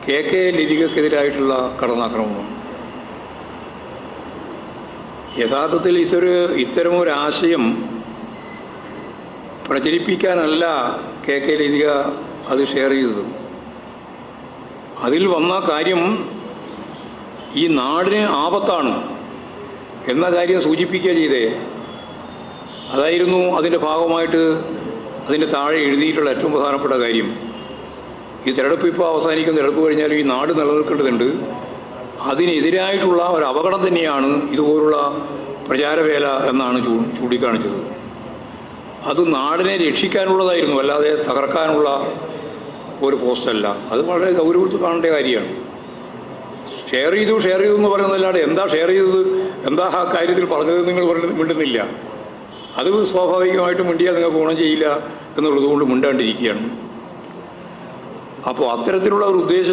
K ലതികക്കെതിരായിട്ടുള്ള കടന്നാക്രമണം. യഥാർത്ഥത്തിൽ ഇത്തരമൊരാശയം പ്രചരിപ്പിക്കാനല്ല K Lathika അത് share ചെയ്തത്. അതിൽ വന്ന കാര്യം ഈ നാടിന് ആപത്താണ് എന്ന കാര്യം സൂചിപ്പിക്കുക ചെയ്തേ. അതായിരുന്നു അതിൻ്റെ ഭാഗമായിട്ട് അതിൻ്റെ താഴെ എഴുതിയിട്ടുള്ള ഏറ്റവും പ്രധാനപ്പെട്ട കാര്യം. ഈ തിരഞ്ഞെടുപ്പ് ഇപ്പോൾ അവസാനിക്കുന്ന തിരഞ്ഞെടുപ്പ് കഴിഞ്ഞാൽ ഈ നാട് നിലനിൽക്കേണ്ടതുണ്ട്. അതിനെതിരായിട്ടുള്ള ഒരു അപകടം തന്നെയാണ് ഇതുപോലുള്ള പ്രചാരവേല എന്നാണ് ചൂണ്ടിക്കാണിച്ചത്. അത് നാടിനെ രക്ഷിക്കാനുള്ളതായിരുന്നു, അല്ലാതെ തകർക്കാനുള്ള ഒരു പോസ്റ്റല്ല. അത് വളരെ ഗൗരവത്തിൽ കാണേണ്ട കാര്യമാണ്. ഷെയർ ചെയ്തു എന്ന് പറയുന്നതല്ലാതെ എന്താ ഷെയർ ചെയ്തത്, എന്താ ആ കാര്യത്തിൽ പറഞ്ഞത് നിങ്ങൾ മിണ്ടുന്നില്ല. അത് സ്വാഭാവികമായിട്ടും മിണ്ടിയാൽ നിങ്ങൾക്ക് ഗുണം ചെയ്യില്ല എന്നുള്ളതുകൊണ്ട് മിണ്ടാണ്ടിരിക്കുകയാണ്. അപ്പോൾ അത്തരത്തിലുള്ള ഒരു ഉദ്ദേശ